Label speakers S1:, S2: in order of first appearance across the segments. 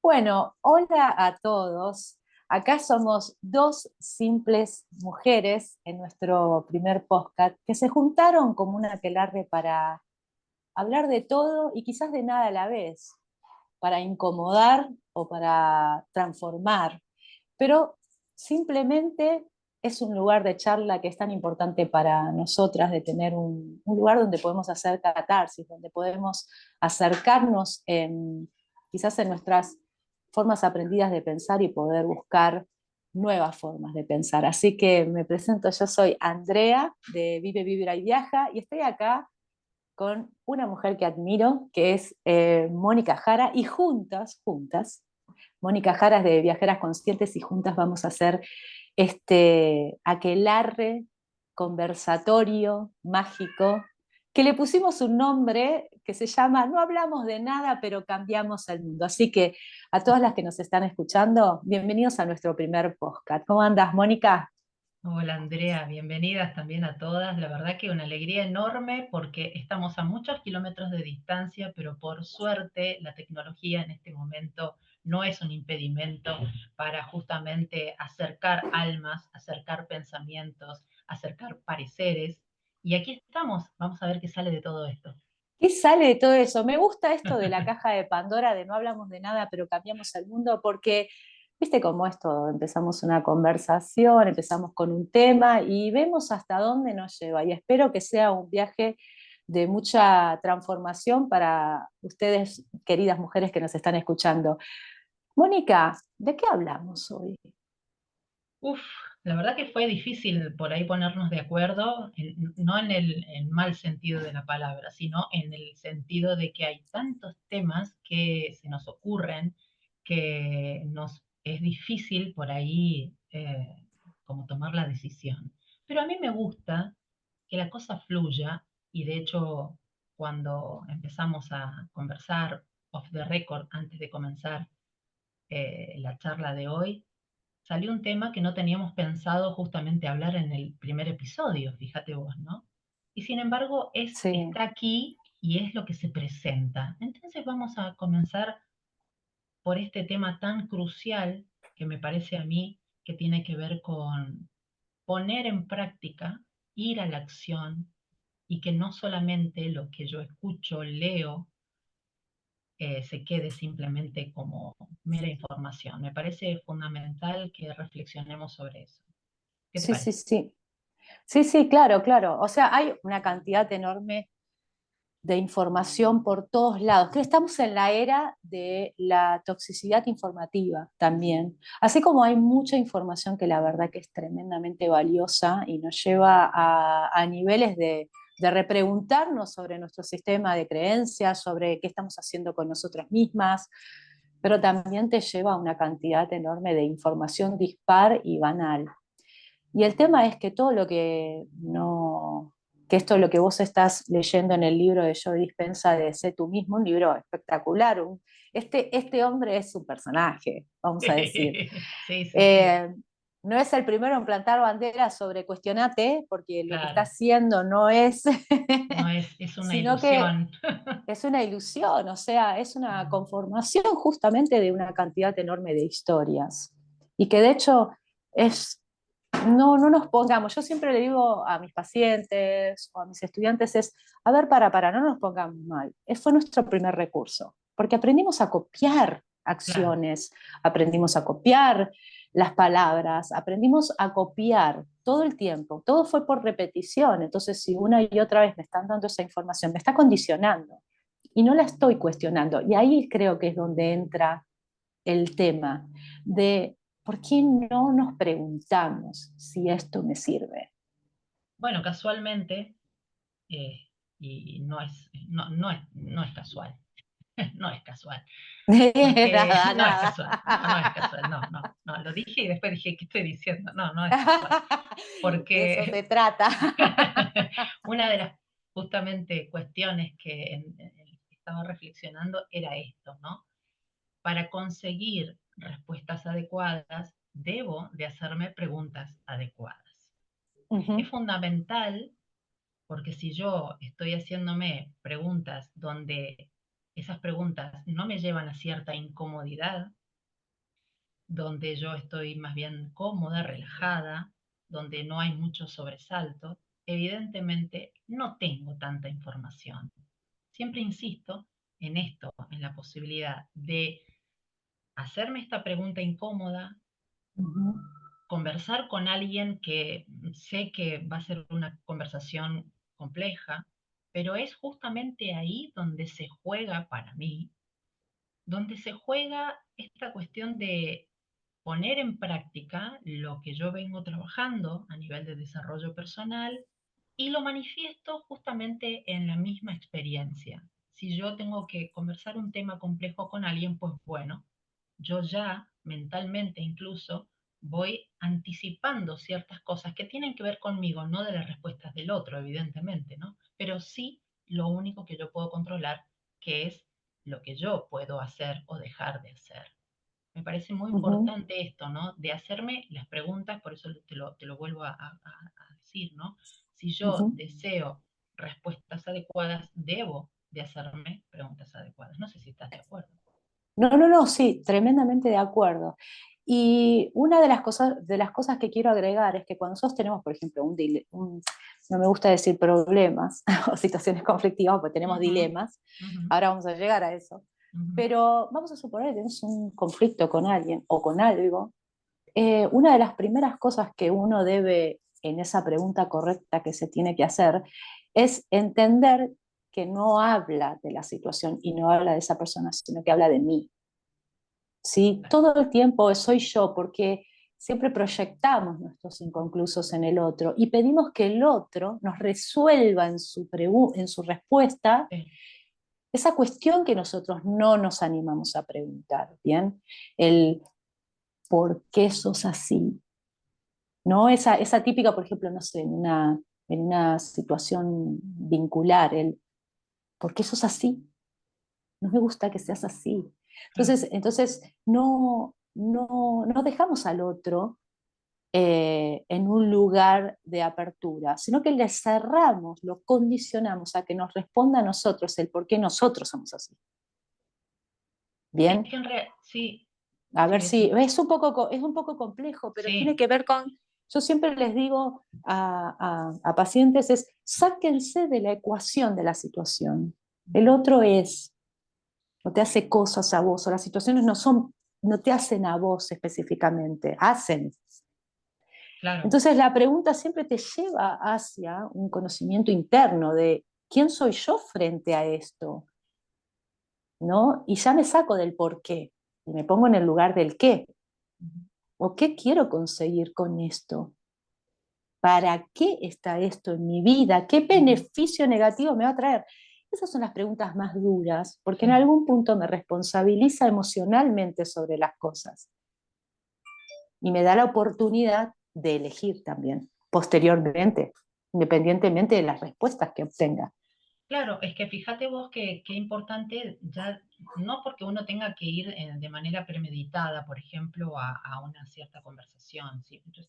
S1: Bueno, hola a todos. Acá somos dos simples mujeres en nuestro primer podcast que se juntaron como una aquelarre para hablar de todo y quizás de nada a la vez, para incomodar o para transformar. Pero simplemente es un lugar de charla que es tan importante para nosotras, de tener un lugar donde podemos hacer catarsis, donde podemos acercarnos quizás en nuestras formas aprendidas de pensar y poder buscar nuevas formas de pensar. Así que me presento, yo soy Andrea de Vive, Vibra y Viaja y estoy acá con una mujer que admiro, que es Mónica Jara, y juntas, Mónica Jara es de Viajeras Conscientes y juntas vamos a hacer este aquelarre conversatorio mágico que le pusimos un nombre que se llama No hablamos de nada, pero cambiamos el mundo. Así que a todas las que nos están escuchando, bienvenidos a nuestro primer podcast. ¿Cómo andas, Mónica?
S2: Hola Andrea, bienvenidas también a todas. La verdad que una alegría enorme porque estamos a muchos kilómetros de distancia, pero por suerte la tecnología en este momento no es un impedimento para justamente acercar almas, acercar pensamientos, acercar pareceres. Y aquí estamos, vamos a ver qué sale de todo esto.
S1: ¿Qué sale de todo eso? Me gusta esto de la caja de Pandora, de no hablamos de nada, pero cambiamos el mundo, porque viste cómo esto, empezamos una conversación, empezamos con un tema y vemos hasta dónde nos lleva. Y espero que sea un viaje de mucha transformación para ustedes, queridas mujeres que nos están escuchando. Mónica, ¿de qué hablamos hoy?
S2: Uf, la verdad que fue difícil por ahí ponernos de acuerdo, no en el mal sentido de la palabra, sino en el sentido de que hay tantos temas que se nos ocurren que nos es difícil por ahí como tomar la decisión. Pero a mí me gusta que la cosa fluya y de hecho cuando empezamos a conversar off the record antes de comenzar la charla de hoy, salió un tema que no teníamos pensado justamente hablar en el primer episodio, fíjate vos, ¿no? Y sin embargo,
S1: Sí,
S2: está aquí y es lo que se presenta. Entonces vamos a comenzar por este tema tan crucial que me parece a mí que tiene que ver con poner en práctica, ir a la acción y que no solamente lo que yo escucho, leo, se quede simplemente como mera información. Me parece fundamental que reflexionemos sobre eso. ¿Qué te
S1: sí, sí,
S2: parece?
S1: sí. Sí, sí, claro, claro. O sea, hay una cantidad enorme de información por todos lados. Creo que estamos en la era de la toxicidad informativa también. Así como hay mucha información que la verdad que es tremendamente valiosa y nos lleva a niveles de repreguntarnos sobre nuestro sistema de creencias, sobre qué estamos haciendo con nosotras mismas, pero también te lleva a una cantidad enorme de información dispar y banal. Y el tema es que todo lo que no, que esto es lo que vos estás leyendo en el libro de Joe Dispenza de Sé tú mismo, un libro espectacular. Este hombre es un personaje, vamos a decir.
S2: Sí, sí, sí,
S1: Eh, no es el primero en plantar banderas sobre cuestionate, porque lo que está
S2: claro.
S1: haciendo no es,
S2: No es una
S1: sino que
S2: ilusión.
S1: es una ilusión, o sea, es una conformación justamente de una cantidad enorme de historias. Y que de hecho es no nos pongamos, yo siempre le digo a mis pacientes o a mis estudiantes es, a ver, no nos pongamos mal. Fue nuestro primer recurso, porque aprendimos a copiar
S2: Claro,
S1: acciones, aprendimos a copiar las palabras, aprendimos a copiar todo el tiempo, todo fue por repetición, entonces si una y otra vez me están dando esa información, me está condicionando y no la estoy cuestionando. Y ahí creo que es donde entra el tema de por qué no nos preguntamos si esto me sirve.
S2: bueno, casualmente, eh, y no es casual, no es casual, porque
S1: Nada,
S2: no es
S1: nada.
S2: casual, no es casual, no, lo dije y después dije, ¿qué estoy diciendo? No es casual,
S1: De eso
S2: porque
S1: se trata.
S2: una de las justamente cuestiones que estaba reflexionando era esto, ¿no? Para conseguir respuestas adecuadas, debo de hacerme preguntas adecuadas. Es
S1: Ujú.
S2: fundamental porque si yo estoy haciéndome preguntas donde esas preguntas no me llevan a cierta incomodidad, donde yo estoy más bien cómoda, relajada, donde no hay mucho sobresalto, evidentemente no tengo tanta información. Siempre insisto en esto, en la posibilidad de hacerme esta pregunta incómoda,
S1: Ujú,
S2: conversar con alguien que sé que va a ser una conversación compleja, pero es justamente ahí donde se juega para mí, donde se juega esta cuestión de poner en práctica lo que yo vengo trabajando a nivel de desarrollo personal y lo manifiesto justamente en la misma experiencia. Si yo tengo que conversar un tema complejo con alguien, pues bueno, yo ya mentalmente incluso voy anticipando ciertas cosas que tienen que ver conmigo, no de las respuestas del otro, evidentemente, ¿no? Pero sí lo único que yo puedo controlar, que es lo que yo puedo hacer o dejar de hacer. Me parece muy
S1: ujú,
S2: importante esto, ¿no? De hacerme las preguntas, por eso te lo vuelvo a decir, ¿no? Si yo
S1: ujú.
S2: deseo respuestas adecuadas, debo de hacerme preguntas adecuadas. No sé si estás de acuerdo.
S1: No, no, no, sí, tremendamente de acuerdo. Y una de las cosas que quiero agregar es que cuando nosotros tenemos, por ejemplo, no me gusta decir problemas o situaciones conflictivas, porque tenemos
S2: Ujú,
S1: dilemas,
S2: ujú,
S1: ahora vamos a llegar a eso,
S2: ujú.
S1: pero vamos a suponer que tenemos un conflicto con alguien o con algo. Una de las primeras cosas que uno debe, en esa pregunta correcta que se tiene que hacer, es entender que no habla de la situación y no habla de esa persona, sino que habla de mí. ¿Sí? Todo el tiempo soy yo, porque siempre proyectamos nuestros inconclusos en el otro y pedimos que el otro nos resuelva en su respuesta
S2: Sí,
S1: esa cuestión que nosotros no nos animamos a preguntar, ¿bien? El ¿por qué sos así? ¿No? Esa típica, por ejemplo, no sé, en una situación vincular, el ¿por qué sos así? No me gusta que seas así.
S2: claro.
S1: Entonces no dejamos al otro en un lugar de apertura, sino que le cerramos, lo condicionamos a que nos responda a nosotros el por qué nosotros somos así.
S2: Es
S1: Bien,
S2: que en realidad, sí,
S1: a
S2: sí,
S1: ver si
S2: decime.
S1: es un poco complejo, pero tiene
S2: Sí,
S1: que ver con, yo siempre les digo a pacientes, es sáquense de la ecuación de la situación. El
S2: ujú,
S1: otro es, no te hace cosas a vos, o las situaciones no te hacen a vos específicamente, hacen.
S2: claro.
S1: Entonces la pregunta siempre te lleva hacia un conocimiento interno de quién soy yo frente a esto, ¿no? Y ya me saco del por qué y me pongo en el lugar del qué,
S2: Ujú,
S1: o qué quiero conseguir con esto, para qué está esto en mi vida, qué
S2: ujú.
S1: beneficio negativo me va a traer. Esas son las preguntas más duras, porque en
S2: Sí.
S1: algún punto me responsabiliza emocionalmente sobre las cosas y me da la oportunidad de elegir también, posteriormente, independientemente de las respuestas que obtenga.
S2: Claro, es que fíjate vos que qué importante, ya no porque uno tenga que ir de manera premeditada, por ejemplo, a una cierta conversación. ¿Sí? Yo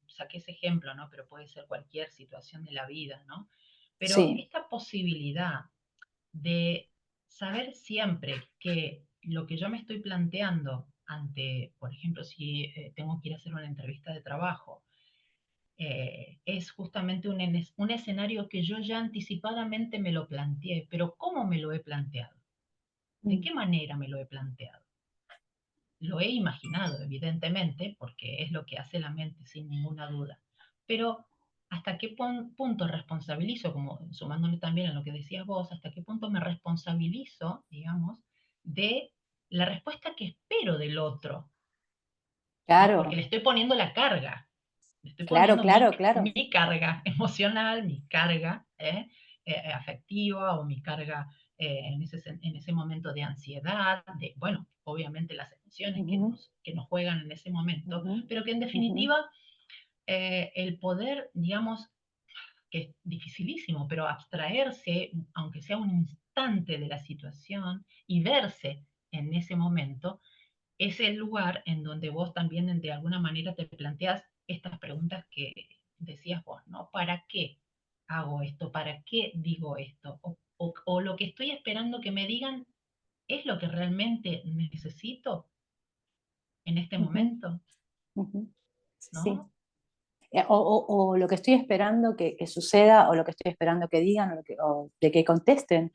S2: saqué ese ejemplo, ¿no? Pero puede ser cualquier situación de la vida, ¿no? Pero
S1: Sí.
S2: esta posibilidad de saber siempre que lo que yo me estoy planteando ante, por ejemplo, si tengo que ir a hacer una entrevista de trabajo, es justamente un escenario que yo ya anticipadamente me lo planteé, pero ¿cómo me lo he planteado? ¿De
S1: Mm.
S2: qué manera me lo he planteado? Lo he imaginado, evidentemente, porque es lo que hace la mente, sin ninguna duda. Pero ¿hasta qué punto responsabilizo, como sumándome también a lo que decías vos, hasta qué punto me responsabilizo, digamos, de la respuesta que espero del otro? ¿No? Porque
S1: Claro,
S2: le estoy poniendo la carga, le estoy
S1: claro,
S2: poniendo
S1: claro, claro.
S2: mi carga emocional, mi carga afectiva o mi carga en ese momento de ansiedad, de, bueno, obviamente las emociones
S1: Ujú,
S2: que nos juegan en ese momento,
S1: ujú,
S2: pero que en
S1: ujú,
S2: definitiva el poder, digamos, que es dificilísimo, pero abstraerse, aunque sea un instante de la situación y verse en ese momento, es el lugar en donde vos también de alguna manera te planteas estas preguntas que decías vos, ¿no? ¿Para qué hago esto? ¿Para qué digo esto? O lo que estoy esperando que me digan, ¿Es lo que realmente necesito en este
S1: Ujú,
S2: momento?
S1: ujú. Sí.
S2: ¿No?
S1: O lo que estoy esperando que suceda, o lo que estoy esperando que digan, o de que contesten,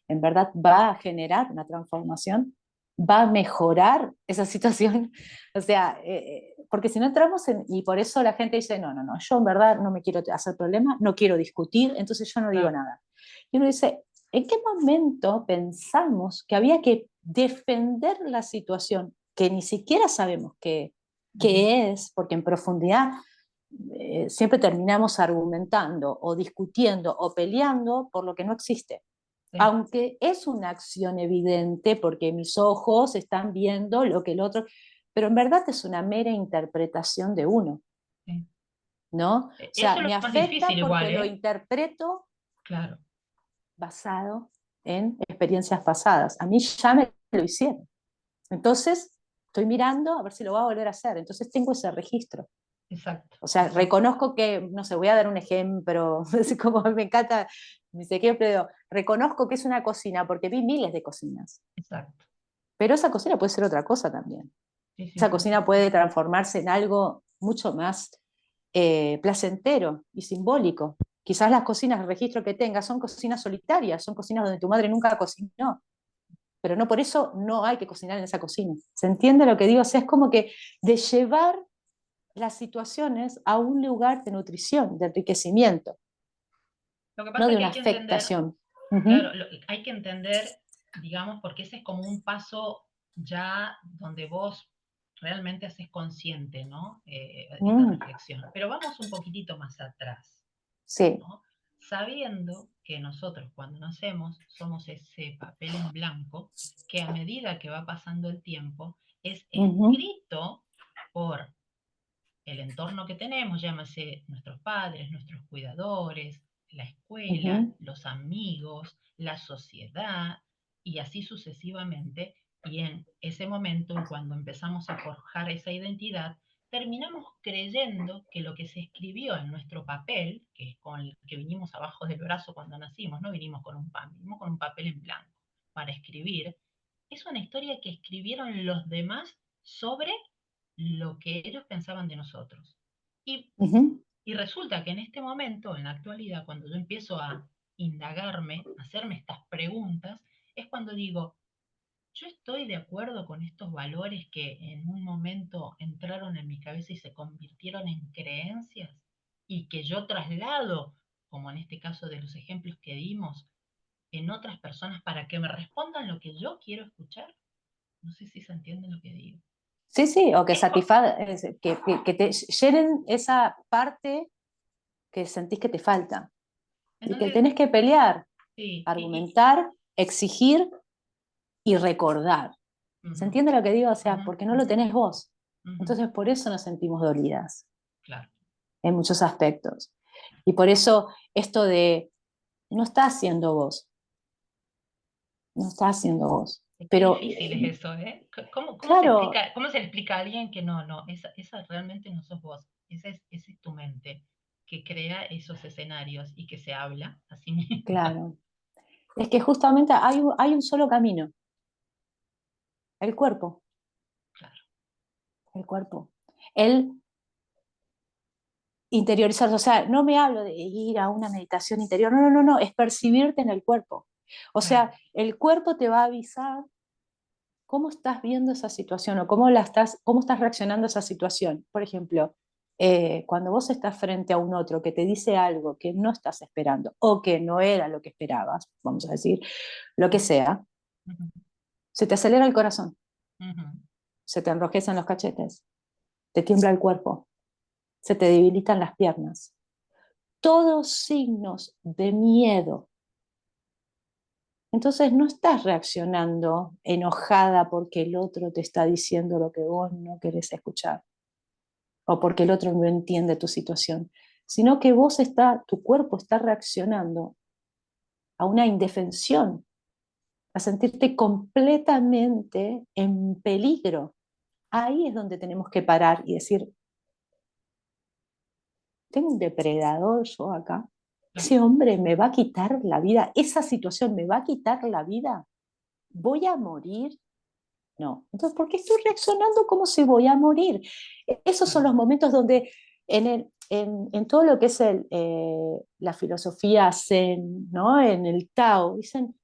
S1: en verdad va a generar una transformación, va a mejorar esa situación. O sea, porque si no entramos y por eso la gente dice, no, no, no, yo en verdad no me quiero hacer problema, no quiero discutir, entonces yo no digo
S2: Claro.
S1: nada. Y uno dice, ¿en qué momento pensamos que había que defender la situación que ni siquiera sabemos
S2: Ujú.
S1: qué es? Porque en profundidad siempre terminamos argumentando o discutiendo o peleando por lo que no existe.
S2: Sí,
S1: Aunque es una acción evidente porque mis ojos están viendo lo que el otro, pero en verdad es una mera interpretación de uno,
S2: sí.
S1: ¿no? O
S2: Eso
S1: sea,
S2: es lo
S1: me
S2: más
S1: afecta
S2: difícil igual,
S1: porque lo
S2: ¿eh?
S1: interpreto
S2: Claro,
S1: basado en experiencias pasadas. A mí ya me lo hicieron. Entonces, estoy mirando a ver si lo va a volver a hacer. Entonces tengo ese registro.
S2: exacto,
S1: O sea,
S2: exacto,
S1: reconozco que, no sé, voy a dar un ejemplo, así como me encanta mis ejemplos, reconozco que es una cocina porque vi miles de cocinas,
S2: exacto.
S1: pero esa cocina puede ser otra cosa también.
S2: Sí, sí,
S1: Esa
S2: sí, sí.
S1: cocina puede transformarse en algo mucho más placentero y simbólico. Quizás las cocinas, el registro que tengas, son cocinas solitarias, son cocinas donde tu madre nunca cocinó, pero no por eso no hay que cocinar en esa cocina. ¿Se entiende lo que digo? O sea, es como que de llevar las situaciones a un lugar de nutrición, de enriquecimiento,
S2: Lo que
S1: no
S2: pasa es
S1: de
S2: que
S1: una
S2: hay que entender,
S1: afectación.
S2: claro,
S1: Ujú,
S2: hay que entender, digamos, porque ese es como un paso ya donde vos realmente haces consciente, ¿no? Esta
S1: mm,
S2: reflexión. Pero vamos un poquitito más atrás,
S1: sí.
S2: ¿no? Sabiendo que nosotros cuando nacemos somos ese papel en blanco que a medida que va pasando el tiempo es
S1: Ujú,
S2: escrito por el entorno que tenemos, llámese nuestros padres, nuestros cuidadores, la escuela,
S1: ujú,
S2: los amigos, la sociedad y así sucesivamente. Y en ese momento, cuando empezamos a forjar esa identidad, terminamos creyendo que lo que se escribió en nuestro papel, que es con el que vinimos abajo del brazo cuando nacimos, no vinimos con un pan, vinimos con un papel en blanco para escribir, es una historia que escribieron los demás sobre lo que ellos pensaban de nosotros. Y,
S1: ujú.
S2: y resulta que en este momento, en la actualidad, cuando yo empiezo a indagarme, a hacerme estas preguntas, es cuando digo, yo estoy de acuerdo con estos valores que en un momento entraron en mi cabeza y se convirtieron en creencias y que yo traslado, como en este caso de los ejemplos que dimos, en otras personas para que me respondan lo que yo quiero escuchar. No sé si se entiende lo que digo.
S1: Sí, sí, o que
S2: Es
S1: que te llenen esa parte que sentís que te falta y que
S2: ¿entendés?
S1: tenés que pelear,
S2: Sí,
S1: argumentar, exigir y recordar. ¿Se
S2: ujú,
S1: entiende lo que digo? O sea,
S2: ujú,
S1: porque no lo
S2: ujú,
S1: tenés vos.
S2: ujú,
S1: Entonces, por eso nos sentimos dolidas
S2: claro.
S1: en muchos aspectos. Y por eso esto de, no estás siendo vos, no estás siendo vos.
S2: Qué
S1: Pero,
S2: difícil es eso, ¿eh?
S1: claro,
S2: Cómo se le explica a alguien que no, no, esa realmente no sos vos, esa es tu mente que crea esos escenarios y que se habla a sí misma?
S1: claro. Es que justamente hay un solo camino, el cuerpo,
S2: Claro,
S1: el cuerpo. El interiorizarse, o sea, no me hablo de ir a una meditación interior, no, no, no, no, es percibirte en el cuerpo. O
S2: claro.
S1: sea, el cuerpo te va a avisar cómo estás viendo esa situación o cómo estás reaccionando a esa situación. Por ejemplo, cuando vos estás frente a un otro que te dice algo que no estás esperando o que no era lo que esperabas, vamos a decir, lo que sea,
S2: Ujú,
S1: se te acelera el corazón,
S2: ujú,
S1: se te enrojecen los cachetes, te tiembla el cuerpo, se te debilitan las piernas. Todos signos de miedo. Entonces no estás reaccionando enojada porque el otro te está diciendo lo que vos no querés escuchar o porque el otro no entiende tu situación, sino que tu cuerpo está reaccionando a una indefensión, a sentirte completamente en peligro. Ahí es donde tenemos que parar y decir, tengo un depredador yo acá,
S2: claro.
S1: ese hombre me va a quitar la vida, esa situación me va a quitar la vida. ¿voy a morir? No. Entonces, ¿por qué estoy reaccionando como si voy a morir? Esos son
S2: Claro.
S1: los momentos donde en todo lo que es la filosofía Zen, ¿no? En el Tao, dicen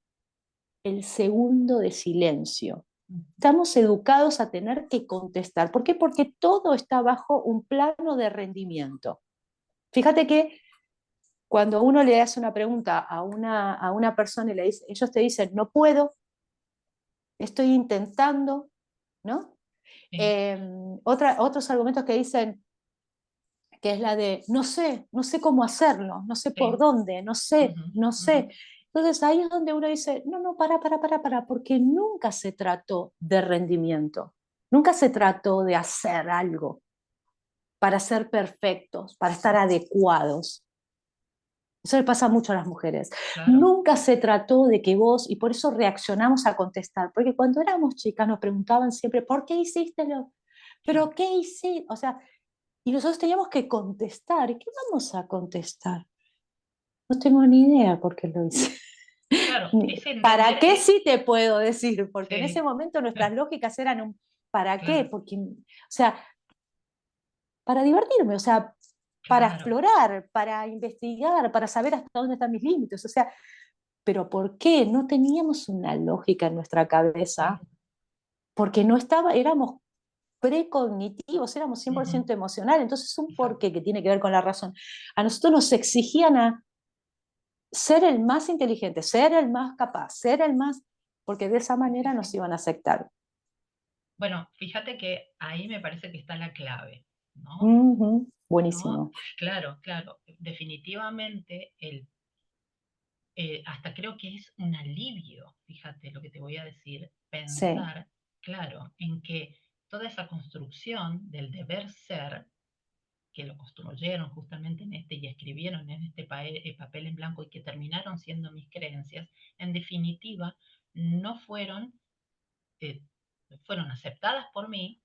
S1: el segundo de silencio. Estamos educados a tener que contestar. ¿Por qué? Porque todo está bajo un plano de rendimiento. Fíjate que cuando uno le hace una pregunta a una persona y le dice, ellos te dicen, no puedo, estoy intentando, ¿no?
S2: Sí.
S1: Otros argumentos que dicen, que es la de, no sé cómo hacerlo, no sé por
S2: Sí.
S1: dónde, no sé,
S2: Ujú,
S1: no
S2: ujú.
S1: sé. Entonces ahí es donde uno dice, no, no, para, porque nunca se trató de rendimiento, nunca se trató de hacer algo para ser perfectos, para estar adecuados. Eso le pasa mucho a las mujeres.
S2: Claro.
S1: Nunca se trató de que vos, y por eso reaccionamos a contestar, porque cuando éramos chicas nos preguntaban siempre, ¿por qué hiciste lo? ¿Pero
S2: Claro.
S1: qué hiciste? O sea, y nosotros teníamos que contestar. ¿Y qué vamos a contestar? No tengo ni idea por qué lo hice.
S2: Claro, es
S1: ¿Para
S2: entender,
S1: qué sí te puedo decir? Porque en ese
S2: sí,
S1: momento nuestras lógicas eran un ¿para qué?
S2: claro,
S1: Porque, o sea, para divertirme, o sea, para
S2: claro,
S1: explorar, para investigar, para saber hasta dónde están mis límites. O sea, ¿pero por qué? No teníamos una lógica en nuestra cabeza,
S2: claro.
S1: porque no estaba, éramos precognitivos, éramos cien por
S2: Ujú,
S1: ciento emocional, entonces un
S2: exacto.
S1: porqué que tiene que ver con la razón. A nosotros nos exigían a ser el más inteligente, ser el más capaz, ser el más, porque de esa
S2: Sí, sí,
S1: manera nos
S2: sí.
S1: iban a aceptar.
S2: Bueno, fíjate que ahí me parece que está la clave, ¿no?
S1: Ujú,
S2: ¿No?
S1: buenísimo.
S2: Claro, claro. Definitivamente, hasta creo que es un alivio, fíjate lo que te voy a decir,
S1: Sí.
S2: pensar, claro, en que toda esa construcción del deber ser, que lo construyeron justamente en este y escribieron en este papel en blanco y que terminaron siendo mis creencias, en definitiva, no fueron, eh, fueron aceptadas por mí,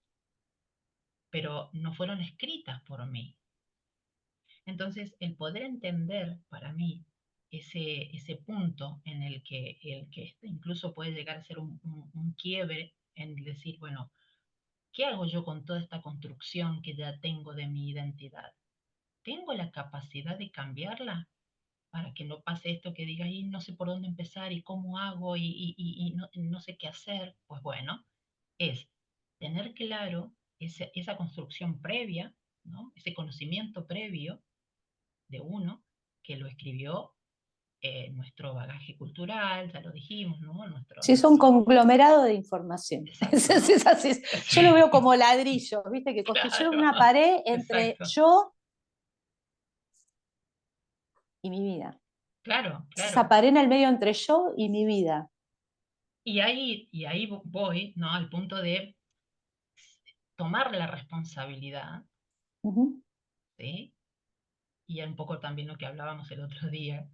S2: pero no fueron escritas por mí. Entonces, el poder entender para mí ese punto en el que este incluso puede llegar a ser un quiebre en decir, bueno, ¿qué hago yo con toda esta construcción que ya tengo de mi identidad? ¿Tengo la capacidad de cambiarla para que no pase esto que diga, y no sé por dónde empezar y cómo hago y no, no sé qué hacer? Pues bueno, es tener claro esa construcción previa, ¿no? Ese conocimiento previo de uno que lo escribió nuestro bagaje cultural, ya lo dijimos, ¿no?
S1: Sí, es un
S2: Nuestro...
S1: conglomerado de información.
S2: Exacto.
S1: Es así. Yo lo
S2: Sí,
S1: veo como ladrillo, ¿viste? Que construyeron
S2: claro,
S1: una pared entre
S2: exacto.
S1: yo y mi vida.
S2: Claro,
S1: Es esa
S2: claro.
S1: pared en el medio entre yo y mi vida.
S2: Y ahí voy, ¿no? Al punto de tomar la responsabilidad,
S1: Ujú,
S2: ¿sí? Y un poco también lo que hablábamos el otro día,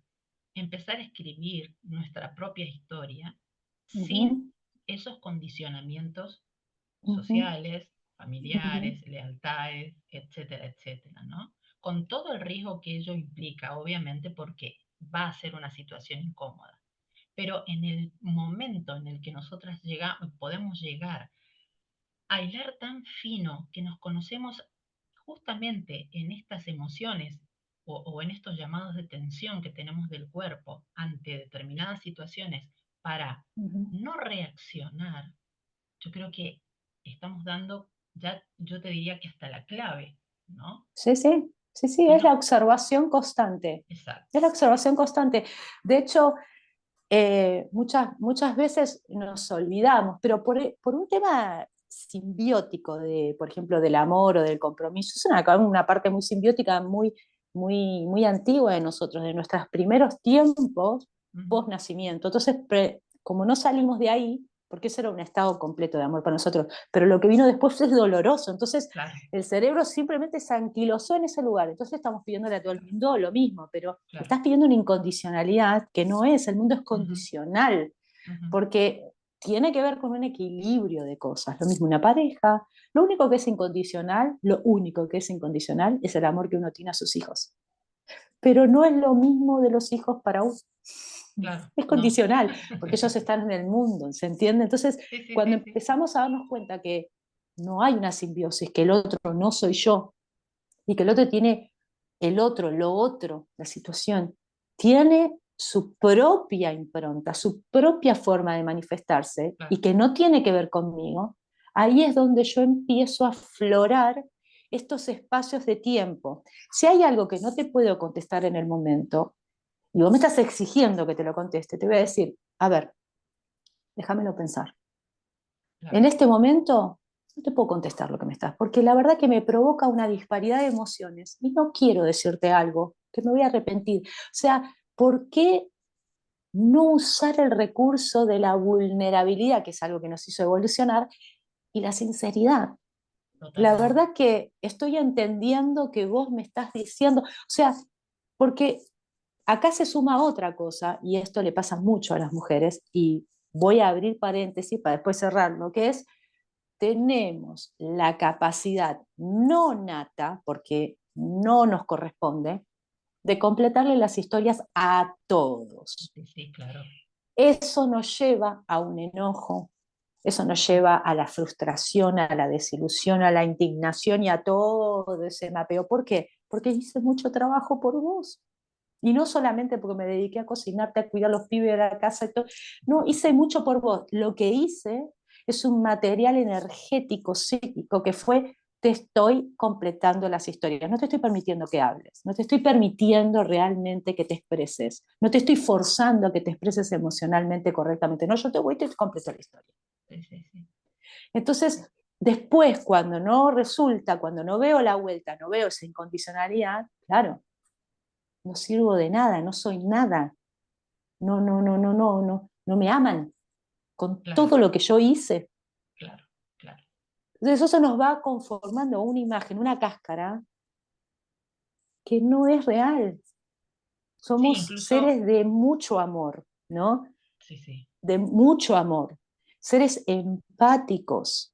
S2: empezar a escribir nuestra propia historia sin
S1: ujú,
S2: esos condicionamientos
S1: ujú,
S2: sociales,
S1: ujú.
S2: familiares, lealtades, etcétera, etcétera, ¿no? Con todo el riesgo que ello implica, obviamente, porque va a ser una situación incómoda. Pero en el momento en el que nosotras llegamos, podemos llegar a hilar tan fino que nos conocemos justamente en estas emociones o en estos llamados de tensión que tenemos del cuerpo ante determinadas situaciones para
S1: Ujú.
S2: no reaccionar, yo creo que estamos dando, ya yo te diría que hasta la clave, ¿no?
S1: Sí, sí, sí, sí,
S2: Y
S1: es la
S2: no,
S1: observación constante. Es
S2: exacto,
S1: la observación constante. De hecho, muchas veces nos olvidamos, pero por un tema simbiótico, de, por ejemplo, del amor o del compromiso, es una parte muy simbiótica, muy antigua de nosotros, de nuestros primeros tiempos
S2: ujú,
S1: post nacimiento. Entonces, como no salimos de ahí, porque ese era un estado completo de amor para nosotros, pero lo que vino después es doloroso. Entonces,
S2: claro,
S1: el cerebro simplemente se anquilosó en ese lugar. Entonces estamos pidiéndole a todo el
S2: claro,
S1: mundo lo mismo, pero
S2: claro,
S1: estás pidiendo una incondicionalidad que no es, el mundo es
S2: ujú,
S1: condicional,
S2: ujú,
S1: porque tiene que ver con un equilibrio de cosas. Lo mismo una pareja, lo único que es incondicional, lo único que es incondicional es el amor que uno tiene a sus hijos. Pero no es lo mismo de los hijos para uno.
S2: claro,
S1: Es
S2: no.
S1: condicional, porque ellos están en el mundo, ¿se entiende? Entonces,
S2: Sí, sí,
S1: cuando
S2: sí, sí,
S1: empezamos a darnos cuenta que no hay una simbiosis, que el otro no soy yo, y que el otro tiene el otro, lo otro, la situación, tiene su propia impronta, su propia forma de manifestarse
S2: claro,
S1: y que no tiene que ver conmigo, ahí es donde yo empiezo a aflorar estos espacios de tiempo. Si hay algo que no te puedo contestar en el momento y vos me estás exigiendo que te lo conteste, te voy a decir, a ver, déjamelo pensar.
S2: claro.
S1: En este momento no te puedo contestar lo que me estás, porque la verdad que me provoca una disparidad de emociones y no quiero decirte algo que me voy a arrepentir. O sea, ¿por qué no usar el recurso de la vulnerabilidad, que es algo que nos hizo evolucionar, y la sinceridad? La
S2: Totalmente.
S1: verdad que estoy entendiendo que vos me estás diciendo, o sea, porque acá se suma otra cosa, y esto le pasa mucho a las mujeres, y voy a abrir paréntesis para después cerrarlo, que es tenemos la capacidad no nata, porque no nos corresponde, de completarle las historias a todos.
S2: Sí, sí, claro.
S1: Eso nos lleva a un enojo, eso nos lleva a la frustración, a la desilusión, a la indignación y a todo ese mapeo. ¿Por qué? Porque hice mucho trabajo por vos. Y no solamente porque me dediqué a cocinarte, a cuidar a los pibes de la casa y todo. No, hice mucho por vos. Lo que hice es un material energético, psíquico, que fue, te estoy completando las historias. No te estoy permitiendo que hables, no te estoy permitiendo realmente que te expreses, no te estoy forzando a que te expreses emocionalmente correctamente. No, yo te voy y te completo la historia.
S2: Sí, sí, sí.
S1: Entonces, después, cuando no resulta, cuando no veo la vuelta, no veo esa incondicionalidad, claro, no sirvo de nada, no soy nada, no me aman con
S2: Claro,
S1: todo lo que yo hice.
S2: claro, claro.
S1: Entonces eso nos va conformando una imagen, una cáscara que no es real.
S2: Sí,
S1: Somos
S2: incluso,
S1: seres de mucho amor, ¿no?
S2: sí, sí,
S1: De mucho amor, seres empáticos.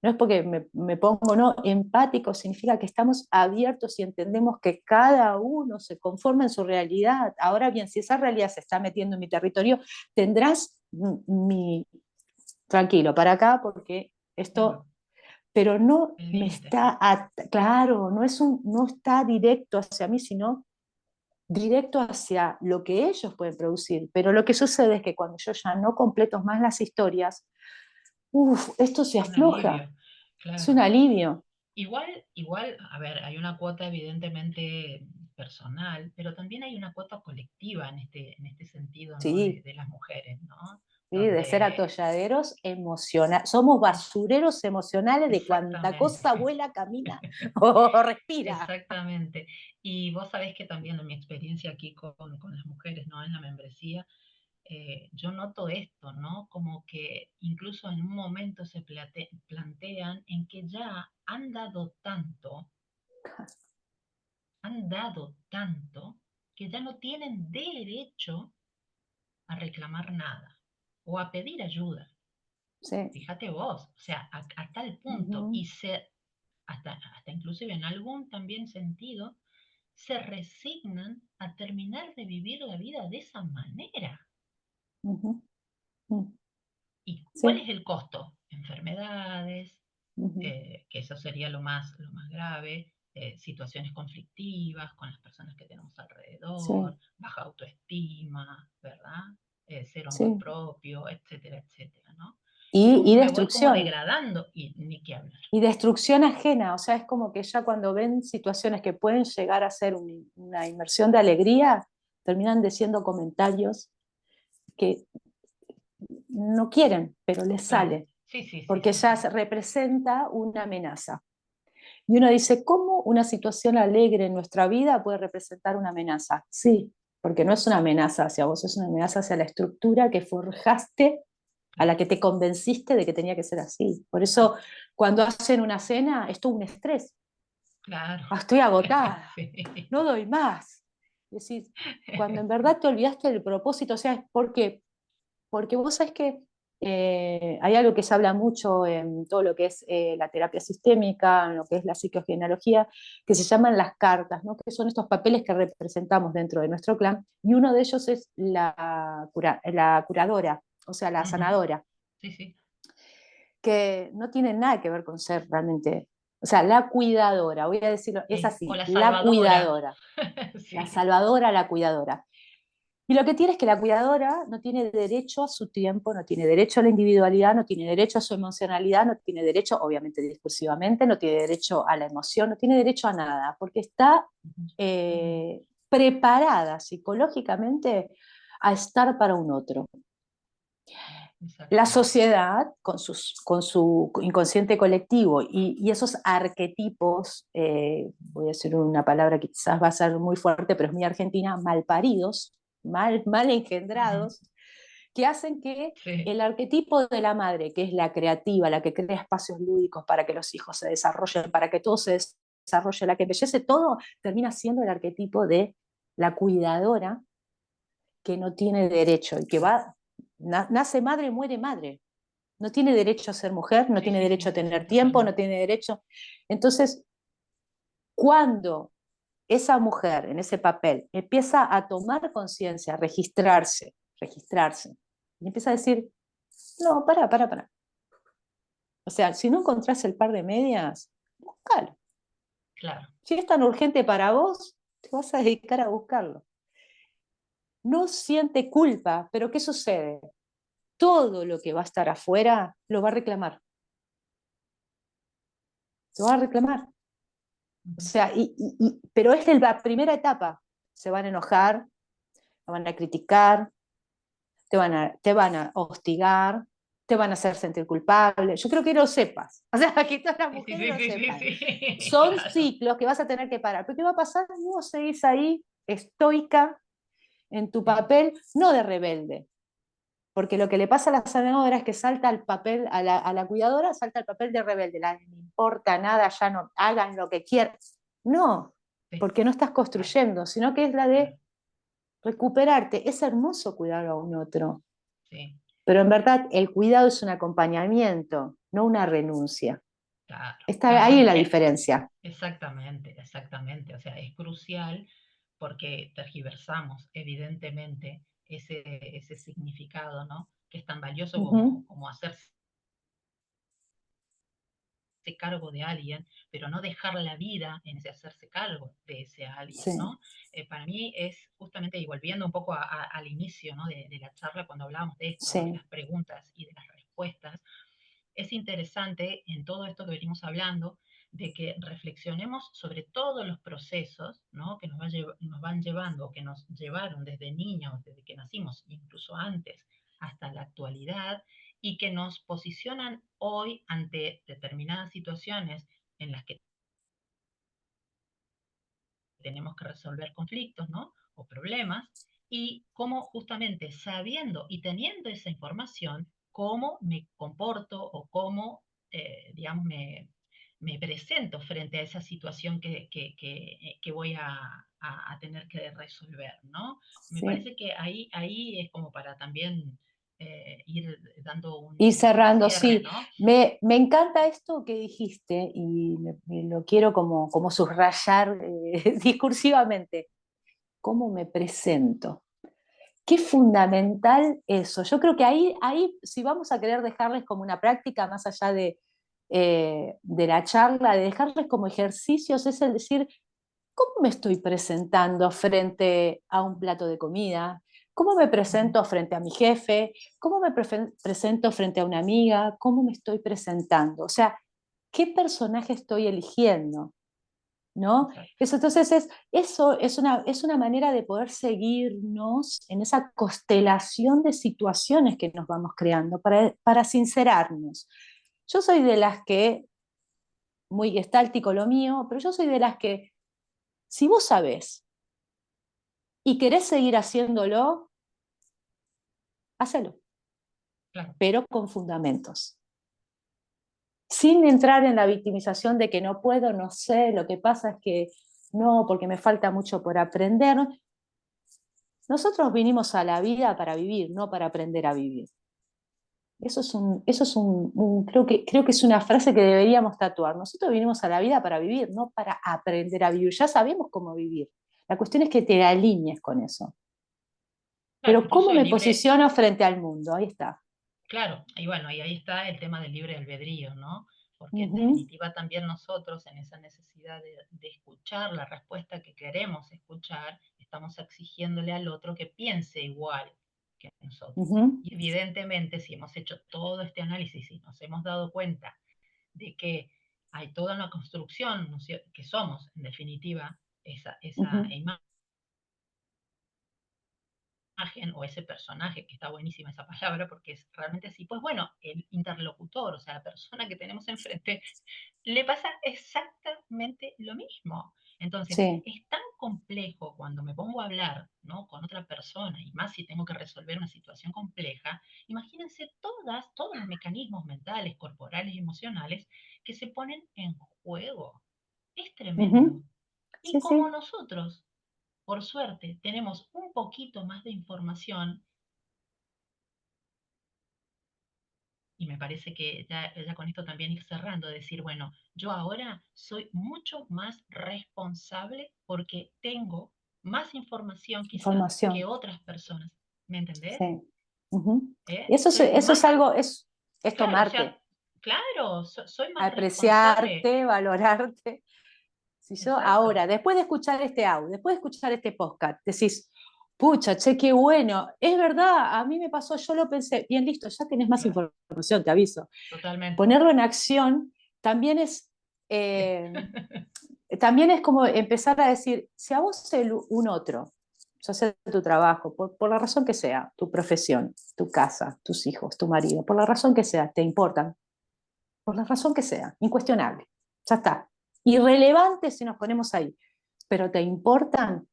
S1: No es porque me pongo, no, empático significa que estamos abiertos y entendemos que cada uno se conforma en su realidad. Ahora bien, si esa realidad se está metiendo en mi territorio, tendrás mi, tranquilo, para acá, porque
S2: claro,
S1: esto, pero no
S2: el
S1: me
S2: límite.
S1: está, claro, no está directo hacia mí, sino directo hacia lo que ellos pueden producir. Pero lo que sucede es que cuando yo ya no completo más las historias, esto se
S2: Un
S1: afloja,
S2: alivio,
S1: es un
S2: claro.
S1: alivio.
S2: Igual, a ver, hay una cuota evidentemente personal, pero también hay una cuota colectiva en este sentido, ¿no?
S1: Sí,
S2: De las mujeres, ¿no?
S1: sí, de ser
S2: Donde
S1: atolladeros emocionales. Somos
S2: es
S1: basureros emocionales de cuanta cosa
S2: exactamente,
S1: vuela, camina o respira.
S2: exactamente. Y vos sabés que también en mi experiencia aquí con las mujeres, ¿no? En la membresía, yo noto esto, ¿no? Como que incluso en un momento se plantean en que ya han dado tanto, que ya no tienen derecho a reclamar nada o a pedir ayuda.
S1: Sí.
S2: Fíjate vos, o sea, a tal punto,
S1: Ujú,
S2: hasta inclusive en algún también sentido, se resignan a terminar de vivir la vida de esa manera.
S1: ujú, ujú.
S2: ¿Y cuál
S1: Sí.
S2: es el costo? Enfermedades,
S1: Ujú,
S2: que eso sería lo más grave, situaciones conflictivas con las personas que tenemos alrededor,
S1: sí,
S2: baja autoestima, ¿verdad? Cero amor
S1: sí.
S2: propio, etcétera, etcétera, ¿no? Y
S1: Y
S2: me voy como
S1: destrucción.
S2: degradando y ni qué hablar.
S1: Y destrucción ajena. O sea, es como que ya cuando ven situaciones que pueden llegar a ser una inmersión de alegría, terminan diciendo comentarios que no quieren, pero les
S2: Claro,
S1: sale,
S2: sí, sí, sí,
S1: porque
S2: sí,
S1: ya
S2: sí.
S1: representa una amenaza. Y uno dice, ¿cómo una situación alegre en nuestra vida puede representar una amenaza? Sí, porque no es una amenaza hacia vos, es una amenaza hacia la estructura que forjaste, a la
S2: Claro,
S1: que te convenciste de que tenía que ser así. Por
S2: claro,
S1: eso, cuando hacen una cena, es todo un estrés.
S2: claro.
S1: Ah, estoy agotada,
S2: Sí.
S1: no doy más. Es decir, cuando en verdad te olvidaste del propósito, o sea, ¿por qué? Porque vos sabés que Hay algo que se habla mucho en todo lo que es la terapia sistémica, en lo que es la psicogenealogía, que se llaman las cartas, ¿no? Que son estos papeles que representamos dentro de nuestro clan, y uno de ellos es la curadora, o sea, la
S2: Ujú.
S1: sanadora,
S2: Sí, sí.
S1: que no tiene nada que ver con ser realmente, o sea, la cuidadora, voy a decirlo, es
S2: Sí. O
S1: así,
S2: la
S1: la
S2: salvadora.
S1: cuidadora, la
S2: Sí,
S1: salvadora, la cuidadora. Y lo que tiene es que la cuidadora no tiene derecho a su tiempo, no tiene derecho a la individualidad, no tiene derecho a su emocionalidad, no tiene derecho, obviamente discursivamente, no tiene derecho a la emoción, no tiene derecho a nada, porque está preparada psicológicamente a estar para un otro. La
S2: exacto.
S1: sociedad, con su inconsciente colectivo y esos arquetipos, voy a decir una palabra que quizás va a ser muy fuerte, pero es muy argentina, malparidos, mal
S2: Ujú.
S1: engendrados, que hacen que
S2: Sí,
S1: el arquetipo de la madre, que es la creativa, la que crea espacios lúdicos para que los hijos se desarrollen, para que todo se desarrolle, la que embellece todo, termina siendo el arquetipo de la cuidadora que no tiene derecho y que nace madre, muere madre. No tiene derecho a ser mujer, no
S2: sí,
S1: tiene
S2: sí, sí,
S1: derecho a
S2: sí, sí,
S1: tener tiempo, no
S2: totalmente.
S1: tiene derecho. Entonces, cuando esa mujer en ese papel empieza a tomar conciencia, a registrarse, y empieza a decir, no, para. O sea, si no encontrás el par de medias, búscalo.
S2: Claro,
S1: Si es tan urgente para vos, te vas a dedicar a buscarlo. No siente culpa, pero ¿qué sucede? Todo lo que va a estar afuera lo va a reclamar. Lo va a reclamar. O
S2: ujú,
S1: sea, pero es la primera etapa. Se van a enojar, te van a criticar, te van a hostigar, te van a hacer sentir culpable. Yo creo que lo sepas. O sea, que todas las
S2: sí, sí,
S1: mujeres
S2: sí,
S1: lo
S2: sí, sí,
S1: sepan.
S2: sí,
S1: Son
S2: claro.
S1: ciclos que vas a tener que parar. ¿Pero qué va a pasar? Vos seguís ahí, estoica, en tu
S2: Sí,
S1: papel, no de rebelde. Porque lo que le pasa a la sanadora es que salta al papel, a la cuidadora, salta al papel de rebelde. No importa nada, ya no hagan lo que quieran. No,
S2: sí,
S1: porque no estás
S2: claro,
S1: construyendo, sino que es la de
S2: claro,
S1: recuperarte. Es hermoso cuidar a un otro,
S2: sí,
S1: pero en verdad el cuidado es un acompañamiento, no una renuncia.
S2: claro,
S1: Está
S2: claro.
S1: ahí la diferencia.
S2: Exactamente, exactamente. O sea, es crucial porque tergiversamos evidentemente ese significado, ¿no? Que es tan valioso
S1: Ujú.
S2: como hacerse cargo de alguien, pero no dejar la vida en ese hacerse cargo de ese alguien,
S1: Sí,
S2: ¿no? Para mí es justamente, y volviendo un poco al inicio, ¿no? de la charla cuando hablábamos de esto, ¿no? De
S1: sí,
S2: las preguntas y de las respuestas, es interesante en todo esto que venimos hablando, de que reflexionemos sobre todos los procesos, ¿no? Que nos van llevando, que nos llevaron desde niños, desde que nacimos, incluso antes, hasta la actualidad, y que nos posicionan hoy ante determinadas situaciones en las que tenemos que resolver conflictos, ¿no? O problemas, y cómo justamente sabiendo y teniendo esa información, cómo me comporto o cómo, digamos, me presento frente a esa situación que voy a tener que resolver, ¿no? Me
S1: sí.
S2: parece que ahí es como para también ir dando
S1: Y
S2: un
S1: cerrando,
S2: cierre,
S1: sí.
S2: ¿no?
S1: Me encanta esto que dijiste y me lo quiero como subrayar discursivamente. ¿Cómo me presento? Qué fundamental eso. Yo creo que ahí si vamos a querer dejarles como una práctica más allá de la charla, de dejarles como ejercicios, es el decir, ¿cómo me estoy presentando frente a un plato de comida? ¿Cómo me
S2: Ujú.
S1: presento frente a mi jefe? ¿Cómo me presento frente a una amiga? ¿Cómo me estoy presentando? O sea, ¿qué personaje estoy eligiendo? ¿No?
S2: Exacto.
S1: Eso es una manera de poder seguirnos en esa constelación de situaciones que nos vamos creando para sincerarnos. Yo soy de las que, muy gestáltico lo mío, pero yo soy de las que, si vos sabés y querés seguir haciéndolo, hacelo,
S2: Claro,
S1: pero con fundamentos. Sin entrar en la victimización de que no puedo, no sé, lo que pasa es que no, porque me falta mucho por aprender. Nosotros vinimos a la vida para vivir, no para aprender a vivir. creo que es una frase que deberíamos tatuar. Nosotros vinimos a la vida para vivir, no para aprender a vivir. Ya sabemos cómo vivir. La cuestión es que te alinees con eso.
S2: Claro,
S1: Pero ¿cómo
S2: incluso el
S1: me
S2: libre,
S1: posiciono frente al mundo? Ahí está.
S2: claro, y bueno, y ahí está el tema del libre albedrío, ¿no? Porque en
S1: Ujú,
S2: definitiva también nosotros en esa necesidad de escuchar la respuesta que queremos escuchar, estamos exigiéndole al otro que piense igual que nosotros.
S1: ujú,
S2: Y evidentemente si hemos hecho todo este análisis y nos hemos dado cuenta de que hay toda una construcción, ¿no es cierto?, que somos en definitiva esa
S1: ujú,
S2: imagen o ese personaje, que está buenísima esa palabra porque es realmente así, pues bueno, el interlocutor, o sea, la persona que tenemos enfrente, le pasa exactamente lo mismo. Entonces,
S1: sí,
S2: es tan complejo cuando me pongo a hablar, ¿no?, con otra persona, y más si tengo que resolver una situación compleja, imagínense todos los mecanismos mentales, corporales y emocionales que se ponen en juego. Es tremendo.
S1: ujú,
S2: Y
S1: sí,
S2: como
S1: sí,
S2: nosotros, por suerte, tenemos un poquito más de información, y me parece que ya con esto también ir cerrando, decir, bueno, yo ahora soy mucho más responsable porque tengo más información quizás que
S1: información,
S2: otras personas. ¿Me entendés?
S1: sí. Ujú.
S2: ¿Eh?
S1: Y
S2: Soy
S1: eso
S2: más,
S1: es algo, es
S2: claro, o sea,
S1: tomarte,
S2: claro, soy más responsable.
S1: apreciarte, valorarte. Si yo
S2: Exacto,
S1: ahora, después de escuchar este audio, después de escuchar este podcast, decís, pucha, che, qué bueno, es verdad, a mí me pasó, yo lo pensé, bien listo, ya tenés más
S2: claro,
S1: información, te aviso.
S2: totalmente.
S1: Ponerlo en acción también
S2: Sí.
S1: eh, también es como empezar a decir, si a vos un otro, ya sea tu trabajo, por la razón que sea, tu profesión, tu casa, tus hijos, tu marido, por la razón que sea, te importan, por la razón que sea, incuestionable, ya está. Irrelevante si nos ponemos ahí, pero te importan,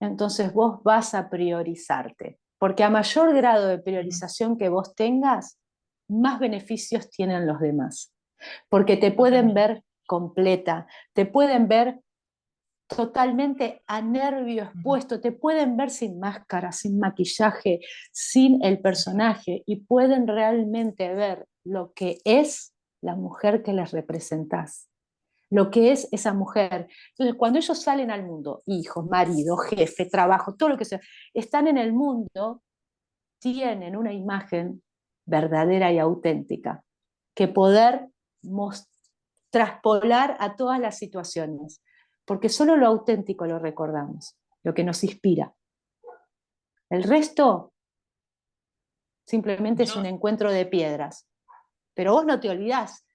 S1: entonces vos vas a priorizarte, porque a mayor grado de
S2: Ujú,
S1: priorización que vos tengas, más beneficios tienen los demás, porque te pueden
S2: totalmente.
S1: ver completa, te pueden ver totalmente a nervio
S2: Ujú,
S1: expuesto, te pueden ver sin máscara, sin maquillaje, sin el
S2: exacto.
S1: personaje y pueden realmente ver lo que es la mujer que les representás, lo que es esa mujer. Entonces, cuando ellos salen al mundo, hijos, marido, jefe, trabajo, todo lo que sea, están en el mundo, tienen una imagen verdadera y auténtica que poder traspolar a todas las situaciones, porque solo lo auténtico lo recordamos, lo que nos inspira. El resto simplemente es un
S2: Yo,
S1: encuentro de piedras, pero vos no te olvidás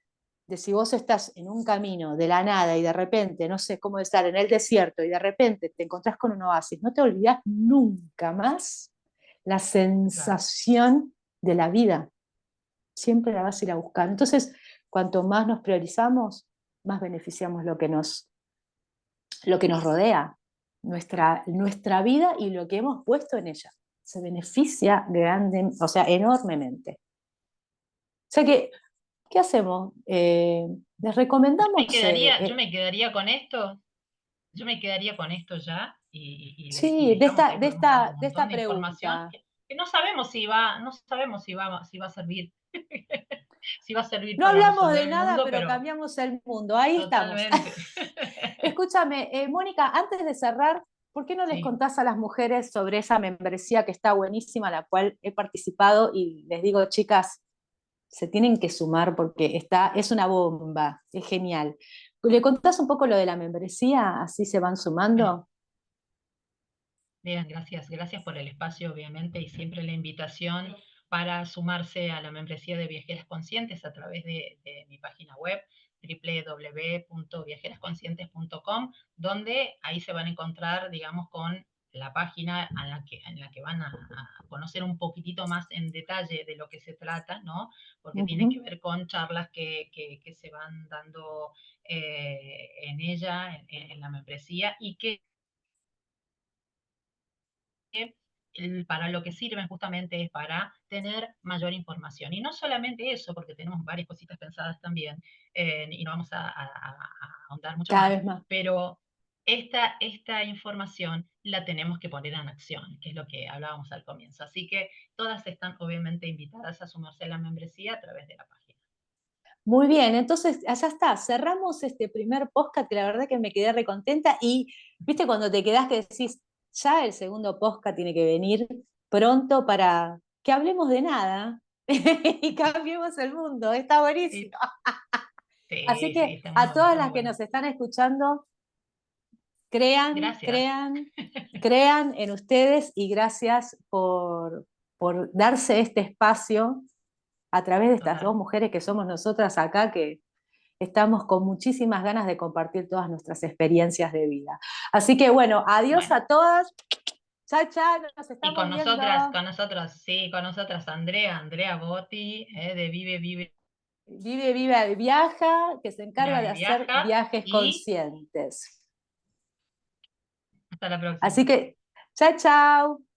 S1: de si vos estás en un camino de la nada y de repente, no sé cómo estar en el desierto y de repente te encontrás con un oasis, no te olvidás nunca más la
S2: claro.
S1: sensación de la vida. Siempre la vas a ir a buscar. Entonces, cuanto más nos priorizamos, más beneficiamos lo que nos rodea, nuestra vida y lo que hemos puesto en ella. Se beneficia grande, o sea, enormemente. O sea que, ¿qué hacemos? Les recomendamos,
S2: Yo me quedaría con esto, yo me quedaría con esto ya y
S1: sí,
S2: digamos que hemos dado un
S1: de
S2: montón
S1: esta
S2: de información
S1: pregunta.
S2: que no sabemos si va, no sabemos si va a servir, si va a servir
S1: No
S2: para
S1: hablamos
S2: resolver
S1: de
S2: el
S1: nada,
S2: mundo,
S1: pero
S2: pero
S1: cambiamos el mundo. Ahí estamos.
S2: totalmente.
S1: Escúchame, Mónica, antes de cerrar, ¿por qué no les
S2: Sí,
S1: contás a las mujeres sobre esa membresía que está buenísima, la cual he participado y les digo, chicas, se tienen que sumar porque es una bomba, es genial. ¿Le contás un poco lo de la membresía? Así se van
S2: bien,
S1: sumando.
S2: bien, gracias. Gracias por el espacio, obviamente, y siempre la invitación para sumarse a la membresía de Viajeras Conscientes a través de mi página web www.viajerasconscientes.com, donde ahí se van a encontrar, digamos, con la página en la que van a conocer un poquitito más en detalle de lo que se trata, ¿no? Porque tiene que
S1: Ujú,
S2: ver con charlas que se van dando en ella, en la membresía, y que para lo que sirven justamente es para tener mayor información. Y no solamente eso, porque tenemos varias cositas pensadas también, y no vamos a ahondar mucho
S1: cada
S2: más,
S1: vez más.
S2: pero esta información la tenemos que poner en acción, que es lo que hablábamos al comienzo. Así que todas están obviamente invitadas a sumarse a la membresía a través de la página.
S1: Muy bien, entonces allá está, cerramos este primer podcast que la verdad que me quedé recontenta y viste cuando te quedás que decís, ya el segundo podcast tiene que venir pronto para que hablemos de nada y cambiemos el mundo, está buenísimo.
S2: Sí,
S1: Así
S2: sí, sí,
S1: que a todas
S2: está muy
S1: las que
S2: bueno.
S1: nos están escuchando, crean,
S2: Gracias.
S1: crean, crean en ustedes y gracias por darse este espacio a través de estas dos
S2: Total.
S1: mujeres que somos nosotras acá, que estamos con muchísimas ganas de compartir todas nuestras experiencias de vida. Así que bueno, adiós
S2: Bueno,
S1: a todas. Chao, chao, nos
S2: y
S1: estamos viendo.
S2: con nosotros, sí, con nosotras, Andrea Botti, de Vive, Vive,
S1: Vive, vive, viaja, que se encarga de hacer
S2: Viaja,
S1: viajes
S2: y
S1: conscientes.
S2: hasta la
S1: Así
S2: próxima.
S1: que, chao, chao.